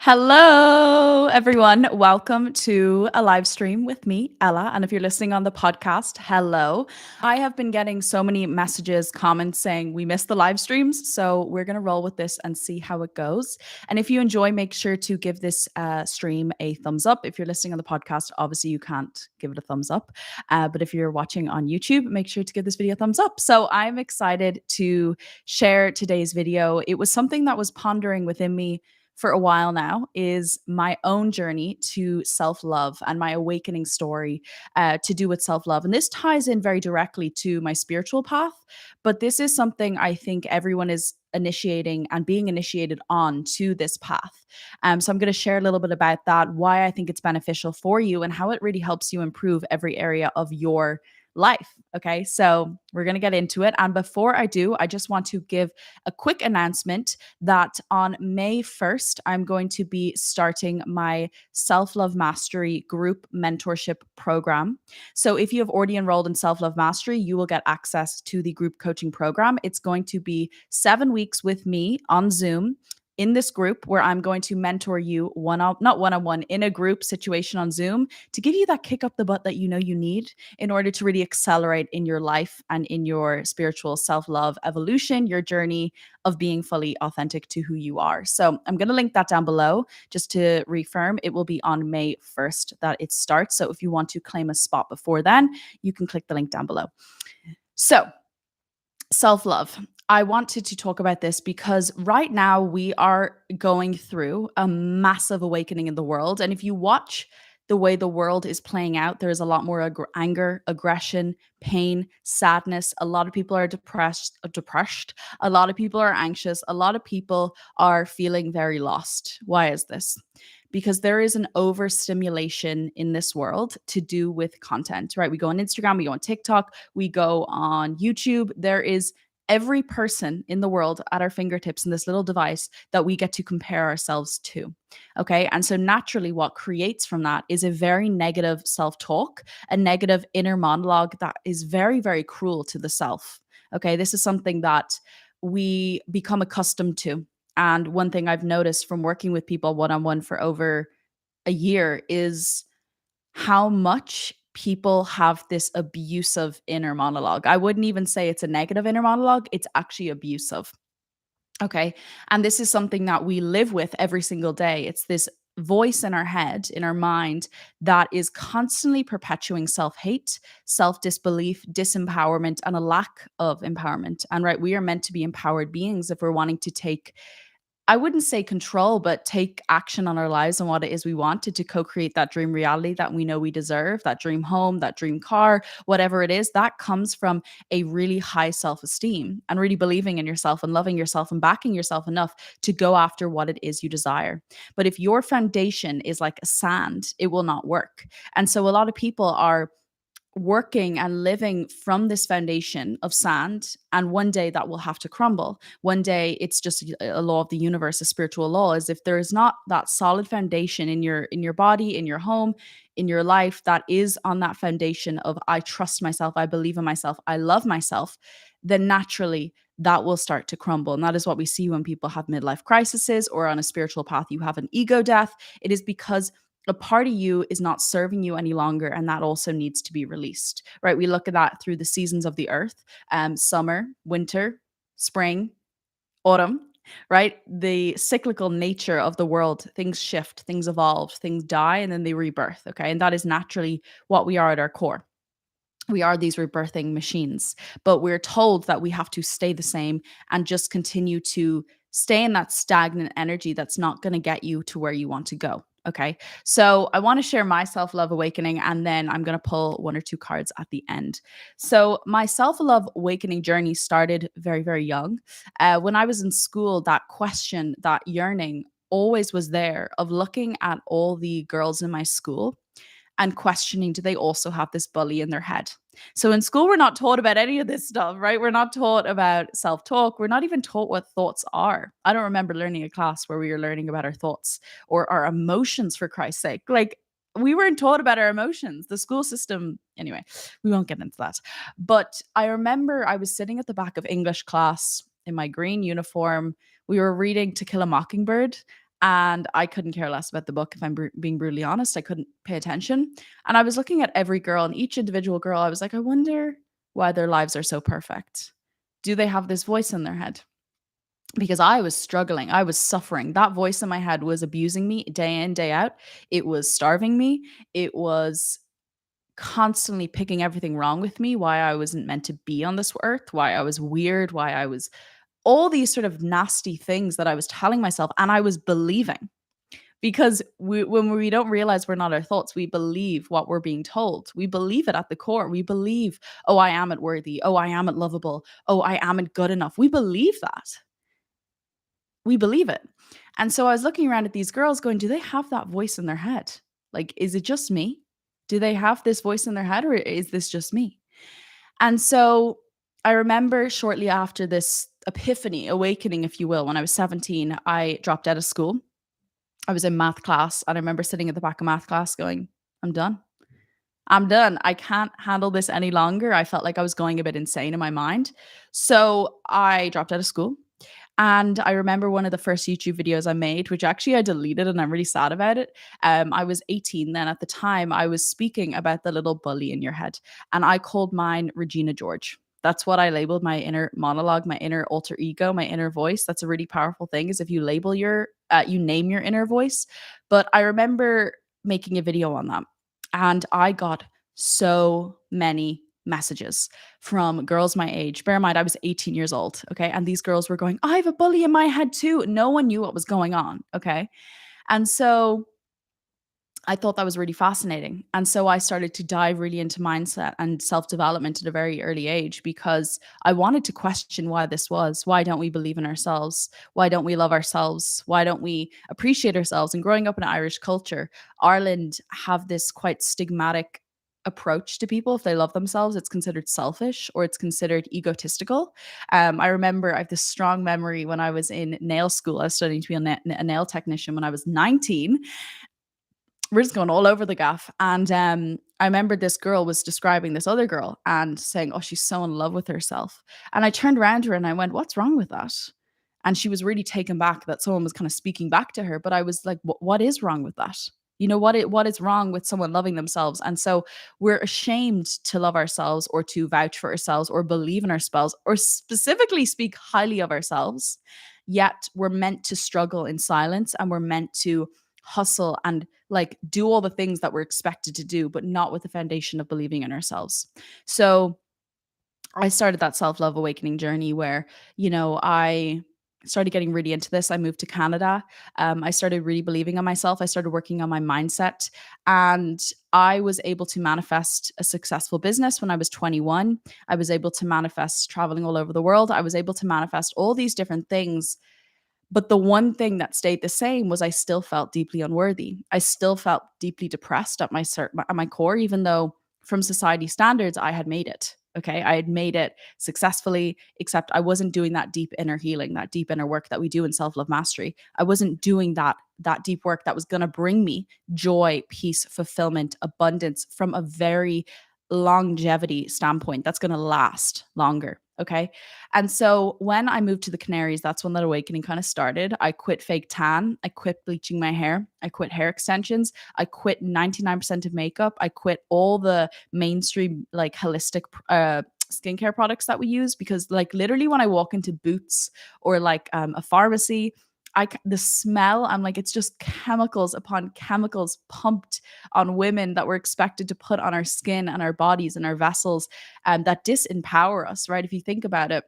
Hello, everyone. Welcome to a live stream with me, Ella. And if you're listening on the podcast, hello. I have been getting so many messages, comments saying we missed the live streams. So we're going to roll with this and see how it goes. And if you enjoy, make sure to give this stream a thumbs up. If you're listening on the podcast, obviously you can't give it a thumbs up. But if you're watching on YouTube, make sure to give this video a thumbs up. So I'm excited to share today's video. It was something that was pondering within me for a while now, is my own journey to self-love and my awakening story to do with self-love. And this ties in very directly to my spiritual path, but this is something I think everyone is initiating and being initiated on to this path. So I'm going to share a little bit about that, why I think it's beneficial for you and how it really helps you improve every area of your life. Okay, so we're going to get into it. And before I do, I just want to give a quick announcement that on May 1st, I'm going to be starting my Self Love Mastery group mentorship program. So if you have already enrolled in Self Love Mastery, you will get access to the group coaching program. It's going to be 7 weeks with me on Zoom in this group where I'm going to mentor you not one-on-one, in a group situation on Zoom to give you that kick up the butt that you know you need in order to really accelerate in your life and in your spiritual self-love evolution, your journey of being fully authentic to who you are. So I'm going to link that down below just to reaffirm. It will be on May 1st that it starts. So if you want to claim a spot before then, you can click the link down below. So self-love. I wanted to talk about this because right now we are going through a massive awakening in the world. And if you watch the way the world is playing out, there's a lot more anger, aggression, pain, sadness. A lot of people are depressed. A lot of people are anxious. A lot of people are feeling very lost. Why is this? Because there is an overstimulation in this world to do with content, right? We go on Instagram, we go on TikTok, we go on YouTube. There is every person in the world at our fingertips in this little device that we get to compare ourselves to. Okay. And so naturally, what creates from that is a very negative self talk, a negative inner monologue that is very, very cruel to the self. Okay. This is something that we become accustomed to. And one thing I've noticed from working with people one on one for over a year is how much people have this abusive inner monologue. I wouldn't even say it's a negative inner monologue, it's actually abusive. Okay. And this is something that we live with every single day. It's this voice in our head, in our mind, that is constantly perpetuating self hate, self disbelief, disempowerment, and a lack of empowerment. And right, we are meant to be empowered beings if we're wanting to take, I wouldn't say control, but take action on our lives and what it is we wanted to co-create that dream reality that we know we deserve, that dream home, that dream car, whatever it is. That comes from a really high self-esteem and really believing in yourself and loving yourself and backing yourself enough to go after what it is you desire. But if your foundation is like a sand, it will not work. And so a lot of people are working and living from this foundation of sand, and one day that will have to crumble. One day it's just a law of the universe, a spiritual law, is if there is not that solid foundation in your body, in your home, in your life, that is on that foundation of I trust myself, I believe in myself, I love myself, then naturally that will start to crumble. And that is what we see when people have midlife crises or on a spiritual path you have an ego death. It is because a part of you is not serving you any longer, and that also needs to be released, right? We look at that through the seasons of the earth, summer, winter, spring, autumn, right? The cyclical nature of the world, things shift, things evolve, things die, and then they rebirth, okay? And that is naturally what we are at our core. We are these rebirthing machines, but we're told that we have to stay the same and just continue to stay in that stagnant energy that's not going to get you to where you want to go. Okay. So I want to share my self love awakening, and then I'm going to pull one or two cards at the end. So my self love awakening journey started very, very young. When I was in school, that question, that yearning always was there of looking at all the girls in my school and questioning, do they also have this bully in their head? So in school, we're not taught about any of this stuff, right? We're not taught about self-talk. We're not even taught what thoughts are. I don't remember learning a class where we were learning about our thoughts or our emotions, for Christ's sake. Like, we weren't taught about our emotions. The school system, anyway, we won't get into that. But I remember I was sitting at the back of English class in my green uniform. We were reading To Kill a Mockingbird. And I couldn't care less about the book, if I'm being brutally honest. I couldn't pay attention. And I was looking at every girl, and each individual girl, I was like, I wonder why their lives are so perfect. Do they have this voice in their head? Because I was struggling. I was suffering. That voice in my head was abusing me day in, day out. It was starving me. It was constantly picking everything wrong with me, why I wasn't meant to be on this earth, why I was weird, why I was all these sort of nasty things that I was telling myself and I was believing. Because when we don't realize we're not our thoughts, we believe what we're being told. We believe it at the core. We believe, oh, I am it worthy. Oh, I am it lovable. Oh, I am it good enough. We believe that. We believe it. And so I was looking around at these girls going, do they have that voice in their head? Like, is it just me? Do they have this voice in their head or is this just me? And so I remember shortly after this epiphany, awakening, if you will, when I was 17, I dropped out of school. I was in math class and I remember sitting at the back of math class going, I'm done. I'm done. I can't handle this any longer. I felt like I was going a bit insane in my mind. So I dropped out of school. And I remember one of the first YouTube videos I made, which actually I deleted and I'm really sad about it. I was 18 then at the time. I was speaking about the little bully in your head. And I called mine Regina George. That's what I labeled my inner monologue, my inner alter ego, my inner voice. That's a really powerful thing is if you label you name your inner voice. But I remember making a video on that. And I got so many messages from girls my age. Bear in mind, I was 18 years old. Okay. And these girls were going, I have a bully in my head too. No one knew what was going on. Okay. And so I thought that was really fascinating. And so I started to dive really into mindset and self development at a very early age because I wanted to question why this was. Why don't we believe in ourselves? Why don't we love ourselves? Why don't we appreciate ourselves? And growing up in Irish culture, Ireland have this quite stigmatic approach to people. If they love themselves, it's considered selfish or it's considered egotistical. I remember I have this strong memory when I was in nail school. I was studying to be a nail technician when I was 19. We're just going all over the gaff. And I remember this girl was describing this other girl and saying, oh, she's so in love with herself. And I turned around to her and I went, what's wrong with that? And she was really taken back that someone was kind of speaking back to her. But I was like, what is wrong with that? You know, what is wrong with someone loving themselves? And so we're ashamed to love ourselves or to vouch for ourselves or believe in ourselves or specifically speak highly of ourselves. Yet we're meant to struggle in silence and we're meant to hustle and like do all the things that we're expected to do, but not with the foundation of believing in ourselves. So I started that self-love awakening journey where, I started getting really into this. I moved to Canada. I started really believing in myself. I started working on my mindset and I was able to manifest a successful business when I was 21. I was able to manifest traveling all over the world. I was able to manifest all these different things. But the one thing that stayed the same was I still felt deeply unworthy. I still felt deeply depressed at my core, even though from society standards, I had made it. Okay. I had made it successfully, except I wasn't doing that deep inner healing, that deep inner work that we do in self-love mastery. I wasn't doing that deep work that was going to bring me joy, peace, fulfillment, abundance from a very longevity standpoint that's going to last longer. Okay. And so when I moved to the Canaries, that's when that awakening kind of started. I quit fake tan. I quit bleaching my hair. I quit hair extensions. I quit 99% of makeup. I quit all the mainstream, like holistic skincare products that we use because, like, literally when I walk into Boots or like a pharmacy, the smell, I'm like, it's just chemicals upon chemicals pumped on women that we're expected to put on our skin and our bodies and our vessels that disempower us, right? If you think about it,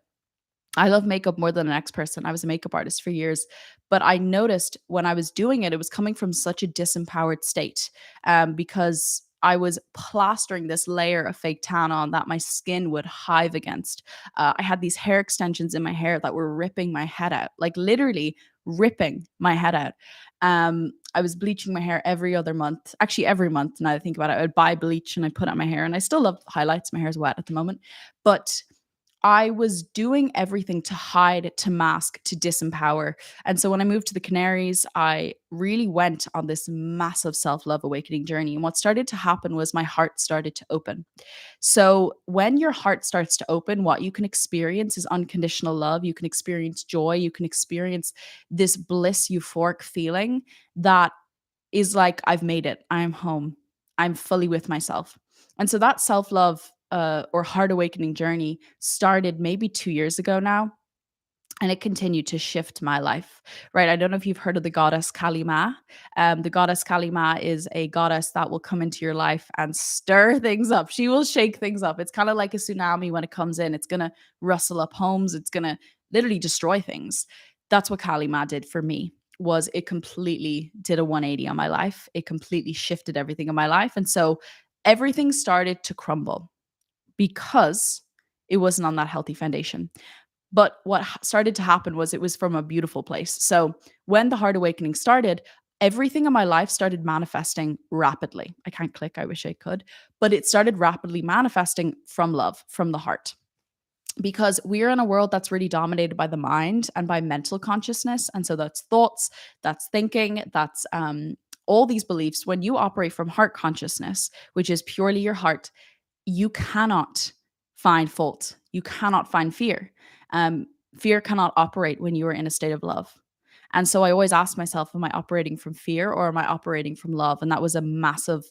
I love makeup more than the next person. I was a makeup artist for years, but I noticed when I was doing it, it was coming from such a disempowered state because I was plastering this layer of fake tan on that my skin would hive against. I had these hair extensions in my hair that were ripping my head out, like literally ripping my head out. I was bleaching my hair every other month, actually every month. Now that I think about it, I would buy bleach and I put on my hair, and I still love highlights. My hair is wet at the moment, but I was doing everything to hide, to mask, to disempower. And so when I moved to the Canaries, I really went on this massive self love awakening journey. And what started to happen was my heart started to open. So when your heart starts to open, what you can experience is unconditional love. You can experience joy. You can experience this bliss, euphoric feeling that is like, I've made it. I'm home. I'm fully with myself. And so that self love or heart awakening journey started maybe 2 years ago now, and it continued to shift my life, right? I don't know if you've heard of the goddess Kali Ma. The goddess Kali Ma is a goddess that will come into your life and stir things up. She will shake things up. It's kind of like a tsunami when it comes in. It's going to rustle up homes. It's going to literally destroy things. That's what Kali Ma did for me. Was it completely did a 180 on my life. It completely shifted everything in my life. And so everything started to crumble because it wasn't on that healthy foundation. But what started to happen was it was from a beautiful place. So when the heart awakening started, everything in my life started manifesting rapidly. I can't click, I wish I could, but it started rapidly manifesting from love, from the heart. Because we're in a world that's really dominated by the mind and by mental consciousness. And so that's thoughts, that's thinking, that's all these beliefs. When you operate from heart consciousness, which is purely your heart, you cannot find fault. You cannot find fear. Um, Fear cannot operate when you are in a state of love. And so I always ask myself, am I operating from fear or am I operating from love? And that was a massive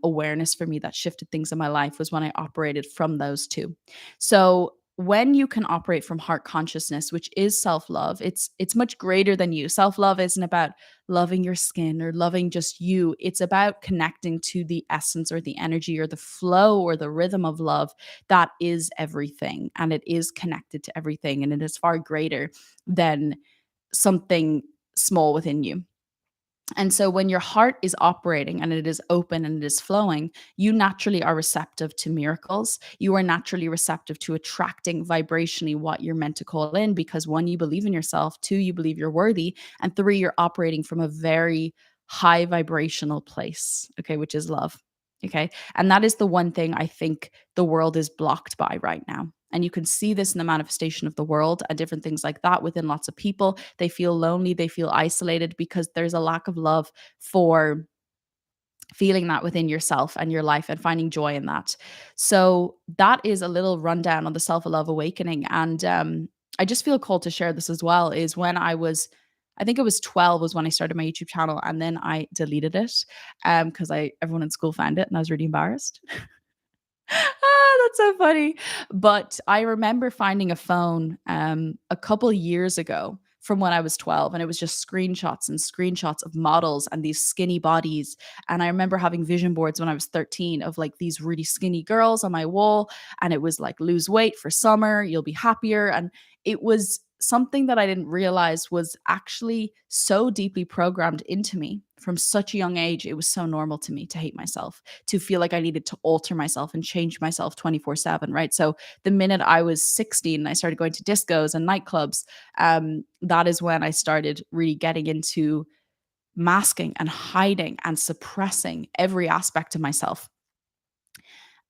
awareness for me that shifted things in my life was when I operated from those two. So when you can operate from heart consciousness, which is self-love, it's much greater than you. Self-love isn't about loving your skin or loving just you. It's about connecting to the essence or the energy or the flow or the rhythm of love that is everything. And it is connected to everything. And it is far greater than something small within you. And so when your heart is operating and it is open and it is flowing, you naturally are receptive to miracles. You are naturally receptive to attracting vibrationally what you're meant to call in because one, you believe in yourself, two, you believe you're worthy, and three, you're operating from a very high vibrational place, okay, which is love. Okay. And that is the one thing I think the world is blocked by right now. And you can see this in the manifestation of the world and different things like that within lots of people. They feel lonely, they feel isolated because there's a lack of love for feeling that within yourself and your life and finding joy in that. So that is a little rundown on the self-love awakening. And I just feel called to share this as well is when I think it was 12 was when I started my YouTube channel and then I deleted it because I everyone in school found it and I was really embarrassed. That's so funny. But I remember finding a phone a couple years ago from when I was 12, and it was just screenshots and screenshots of models and these skinny bodies. And I remember having vision boards when I was 13 of like these really skinny girls on my wall. And it was like, lose weight for summer, you'll be happier. And it was something that I didn't realize was actually so deeply programmed into me from such a young age. It was so normal to me to hate myself, to feel like I needed to alter myself and change myself 24/7, right? So the minute I was 16, I started going to discos and nightclubs. That is when I started really getting into masking and hiding and suppressing every aspect of myself.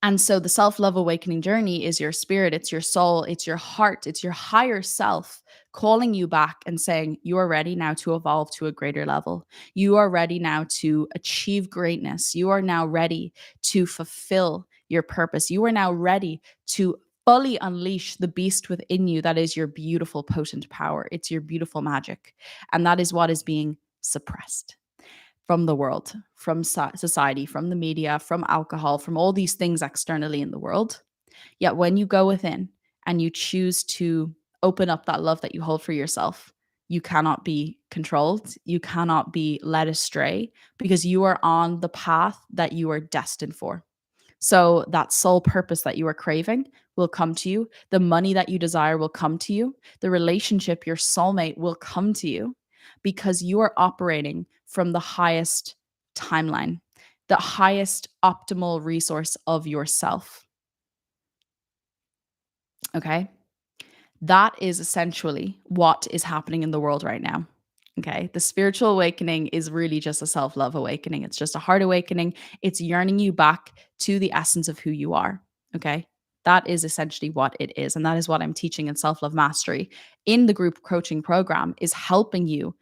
And so the self love awakening journey is your spirit, it's your soul, it's your heart, it's your higher self calling you back and saying, you are ready now to evolve to a greater level. You are ready now to achieve greatness. You are now ready to fulfill your purpose. You are now ready to fully unleash the beast within you that is your beautiful, potent power. It's your beautiful magic. And that is what is being suppressed from the world, from society, from the media, from alcohol, from all these things externally in the world. Yet when you go within and you choose to open up that love that you hold for yourself, you cannot be controlled. You cannot be led astray because you are on the path that you are destined for. So that soul purpose that you are craving will come to you. The money that you desire will come to you. The relationship, your soulmate will come to you because you are operating from the highest timeline, the highest optimal resource of yourself. Okay. That is essentially what is happening in the world right now. Okay. The spiritual awakening is really just a self love awakening. It's just a heart awakening. It's yearning you back to the essence of who you are. Okay. That is essentially what it is. And that is what I'm teaching in Self-Love Mastery in the group coaching program, is helping you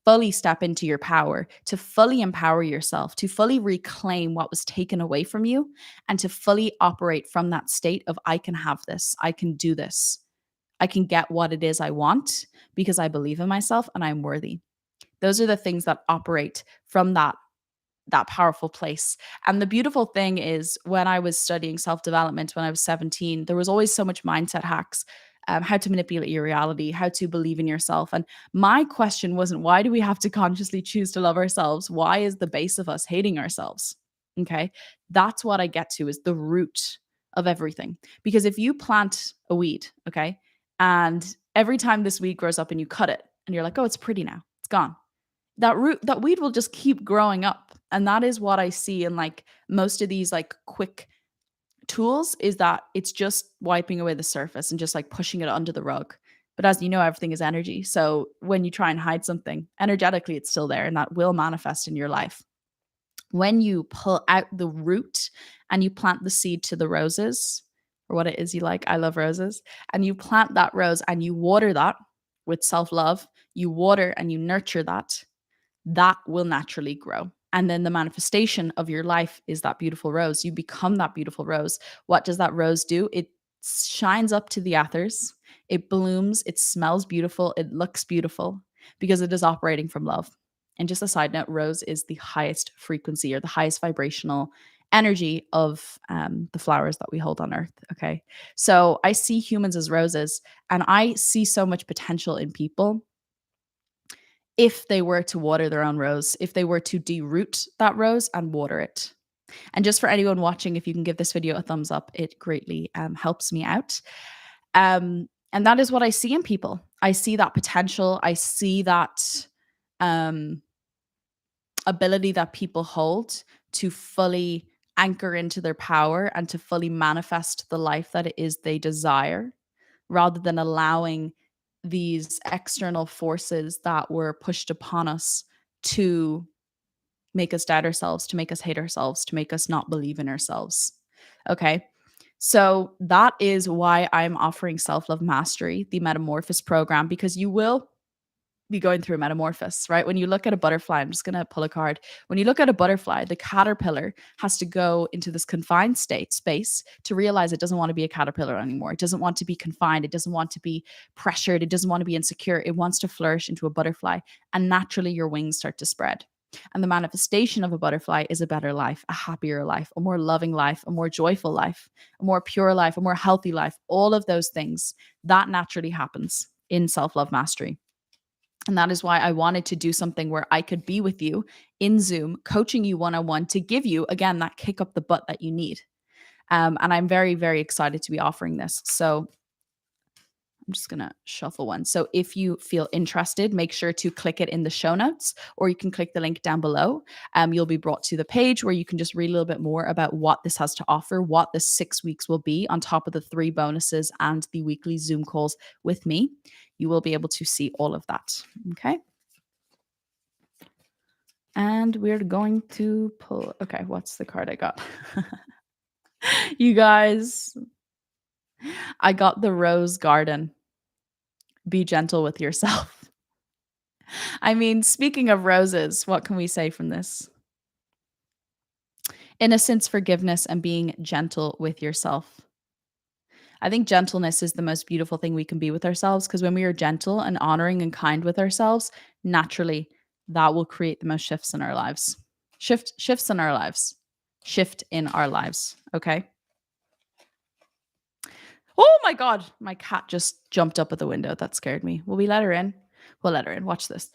fully step into your power, to fully empower yourself, to fully reclaim what was taken away from you, and to fully operate from that state of, I can have this, I can do this, I can get what it is I want because I believe in myself and I'm worthy. Those are the things that operate from that powerful place. And the beautiful thing is, when I was studying self-development when I was 17, there was always so much mindset hacks, how to manipulate your reality, how to believe in yourself. And my question wasn't, why do we have to consciously choose to love ourselves? Why is the base of us hating ourselves? Okay. That's what I get to, is the root of everything. Because if you plant a weed, okay, and every time this weed grows up and you cut it and you're like, oh, it's pretty now, it's gone, that weed will just keep growing up. And that is what I see in like most of these like quick tools, is that it's just wiping away the surface and just like pushing it under the rug. But as you know, everything is energy. So when you try and hide something energetically, it's still there and that will manifest in your life. When you pull out the root and you plant the seed to the roses, or what it is you like, I love roses, and you plant that rose and you water that with self-love, you water and you nurture that, that will naturally grow. And then the manifestation of your life is that beautiful rose. You become that beautiful rose. What does that rose do? It shines up to the others. It blooms. It smells beautiful. It looks beautiful because it is operating from love. And just a side note, rose is the highest frequency or the highest vibrational energy of the flowers that we hold on earth. Okay. So I see humans as roses, and I see so much potential in people if they were to water their own rose, if they were to deroot that rose and water it. And just for anyone watching, if you can give this video a thumbs up, it greatly helps me out. And that is what I see in people. I see that potential. I see that ability that people hold to fully anchor into their power and to fully manifest the life that it is they desire, rather than allowing these external forces that were pushed upon us to make us doubt ourselves, to make us hate ourselves, to make us not believe in ourselves. Okay. So that is why I'm offering Self-Love Mastery, the Metamorphosis program, because you will be going through a metamorphosis, right? When you look at a butterfly, I'm just going to pull a card. When you look at a butterfly, the caterpillar has to go into this confined space to realize it doesn't want to be a caterpillar anymore. It doesn't want to be confined. It doesn't want to be pressured. It doesn't want to be insecure. It wants to flourish into a butterfly. And naturally, your wings start to spread. And the manifestation of a butterfly is a better life, a happier life, a more loving life, a more joyful life, a more pure life, a more healthy life. All of those things, that naturally happens in Self-Love Mastery. And that is why I wanted to do something where I could be with you in Zoom, coaching you one-on-one to give you, again, that kick up the butt that you need. And I'm very, very excited to be offering this. So I'm just going to shuffle one. So if you feel interested, make sure to click it in the show notes, or you can click the link down below. You'll be brought to the page where you can just read a little bit more about what this has to offer, what the 6 weeks will be on top of the 3 bonuses and the weekly Zoom calls with me. You will be able to see all of that. Okay. And we're going to pull. Okay. What's the card I got? You guys, I got the Rose Garden. Be gentle with yourself. I mean, speaking of roses, what can we say from this? Innocence, forgiveness, and being gentle with yourself. I think gentleness is the most beautiful thing we can be with ourselves, because when we are gentle and honoring and kind with ourselves, naturally, that will create the most shifts in our lives. Shifts in our lives. Shift in our lives. Okay. Oh my God. My cat just jumped up at the window. That scared me. Will we let her in? We'll let her in. Watch this.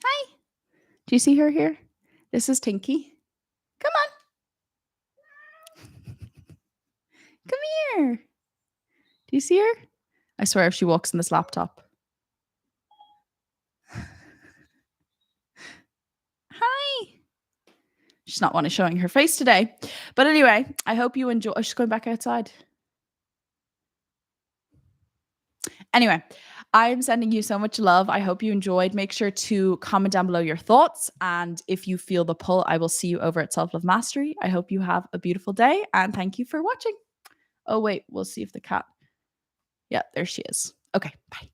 Hi. Do you see her here? This is Tinky. Come on. Come here. Do you see her? I swear if she walks in this laptop. Hi. She's not wanting showing her face today. But anyway, I hope you enjoy. Oh, she's going back outside. Anyway, I'm sending you so much love. I hope you enjoyed. Make sure to comment down below your thoughts. And if you feel the pull, I will see you over at Self Love Mastery. I hope you have a beautiful day and thank you for watching. Oh, wait, we'll see if the cat. Yeah, there she is. Okay, bye.